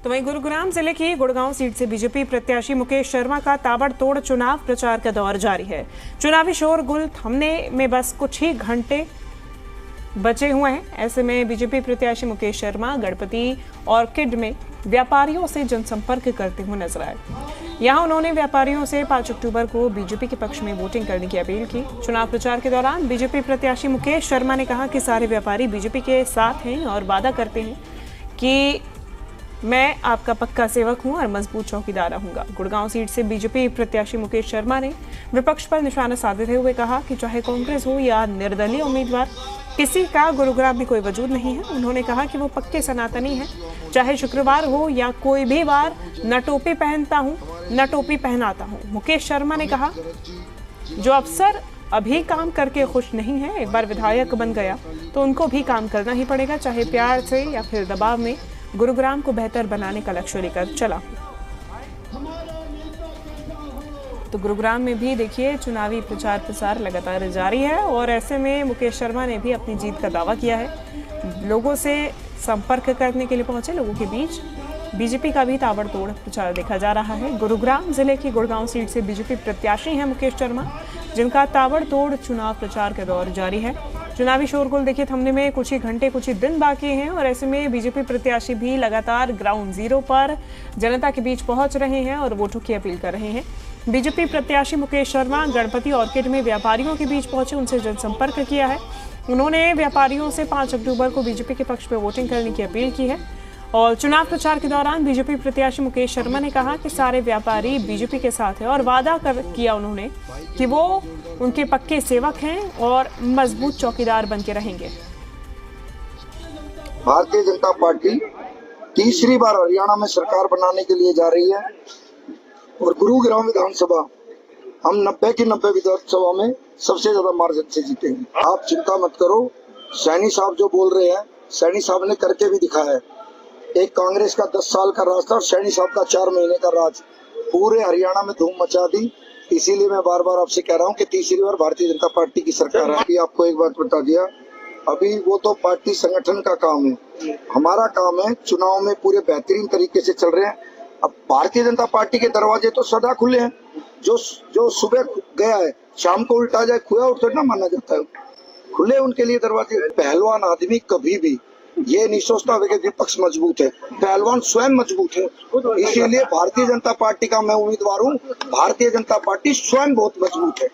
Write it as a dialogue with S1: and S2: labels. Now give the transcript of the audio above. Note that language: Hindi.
S1: तो वहीं गुरुग्राम जिले की गुड़गांव सीट से बीजेपी प्रत्याशी मुकेश शर्मा का ताबड़तोड़ चुनाव प्रचार का दौर जारी है। चुनावी शोरगुल थमने में बस कुछ ही घंटे बचे हुए हैं। ऐसे में बीजेपी प्रत्याशी मुकेश शर्मा गणपति ऑर्किड में व्यापारियों से जनसंपर्क करते हुए नजर आए। यहां उन्होंने व्यापारियों से 5 अक्टूबर को बीजेपी के पक्ष में वोटिंग करने की अपील की। चुनाव प्रचार के दौरान बीजेपी प्रत्याशी मुकेश शर्मा ने कहा कि सारे व्यापारी बीजेपी के साथ हैं और वादा करते हैं कि मैं आपका पक्का सेवक हूं और मजबूत चौकीदार रहूंगा। गुड़गांव सीट से बीजेपी प्रत्याशी मुकेश शर्मा ने विपक्ष पर निशाना साधते हुए कहा कि चाहे कांग्रेस हो या निर्दलीय उम्मीदवार, किसी का गुरुग्राम में कोई वजूद नहीं है। उन्होंने कहा कि वो पक्के सनातनी हैं, चाहे शुक्रवार हो या कोई भी वार, न टोपी पहनता हूं न टोपी पहनाता हूं। मुकेश शर्मा ने कहा जो अफसर अभी काम करके खुश नहीं है, एक बार विधायक बन गया तो उनको भी काम करना ही पड़ेगा, चाहे प्यार से या फिर दबाव में। गुरुग्राम को बेहतर बनाने का लक्ष्य लेकर चला। तो गुरुग्राम में भी देखिए चुनावी प्रचार प्रसार लगातार जारी है और ऐसे में मुकेश शर्मा ने भी अपनी जीत का दावा किया है। लोगों से संपर्क करने के लिए पहुंचे लोगों के बीच बीजेपी का भी ताबड़तोड़ प्रचार देखा जा रहा है। गुरुग्राम जिले की गुड़गांव सीट से बीजेपी प्रत्याशी हैं मुकेश शर्मा, जिनका ताबड़तोड़ चुनाव प्रचार का दौर जारी है। चुनावी शोरगुल देखिए थमने में कुछ ही घंटे कुछ ही दिन बाकी हैं और ऐसे में बीजेपी प्रत्याशी भी लगातार ग्राउंड जीरो पर जनता के बीच पहुंच रहे हैं और वोटों की अपील कर रहे हैं। बीजेपी प्रत्याशी मुकेश शर्मा गणपति ऑर्किड में व्यापारियों के बीच पहुंचे, उनसे जनसंपर्क किया है। उन्होंने व्यापारियों से 5 अक्टूबर को बीजेपी के पक्ष में वोटिंग करने की अपील की है। और चुनाव प्रचार के दौरान बीजेपी प्रत्याशी मुकेश शर्मा ने कहा कि सारे व्यापारी बीजेपी के साथ हैं और वादा किया उन्होंने कि वो उनके पक्के सेवक हैं और मजबूत चौकीदार बन के रहेंगे।
S2: भारतीय जनता पार्टी तीसरी बार हरियाणा में सरकार बनाने के लिए जा रही है और गुरुग्राम विधानसभा हम 90 की 90 विधानसभा में सबसे ज्यादा मार्जिन से जीतेंगे। आप चिंता मत करो, सैनी साहब जो बोल रहे हैं, सैनी साहब ने करके भी दिखाया है। एक कांग्रेस का 10 साल का राज था और सैनी साहब का 4 महीने का राज पूरे हरियाणा में धूम मचा दी। इसीलिए मैं बार बार आपसे कह रहा हूँ कि तीसरी बार भारतीय जनता पार्टी की सरकार है। आपको एक बात बता दिया, अभी वो तो पार्टी संगठन का काम है, हमारा काम है चुनाव में पूरे बेहतरीन तरीके से चल रहे हैं। अब भारतीय जनता पार्टी के दरवाजे तो सदा खुले हैं। जो सुबह गया है शाम को उल्टा जाए खुआ उठे ना माना जाता है, खुले उनके लिए दरवाजे। पहलवान आदमी कभी भी ये नहीं सोचता कि विपक्ष मजबूत है, पहलवान स्वयं मजबूत है। इसीलिए भारतीय जनता पार्टी का मैं उम्मीदवार हूँ। भारतीय जनता पार्टी स्वयं बहुत मजबूत है।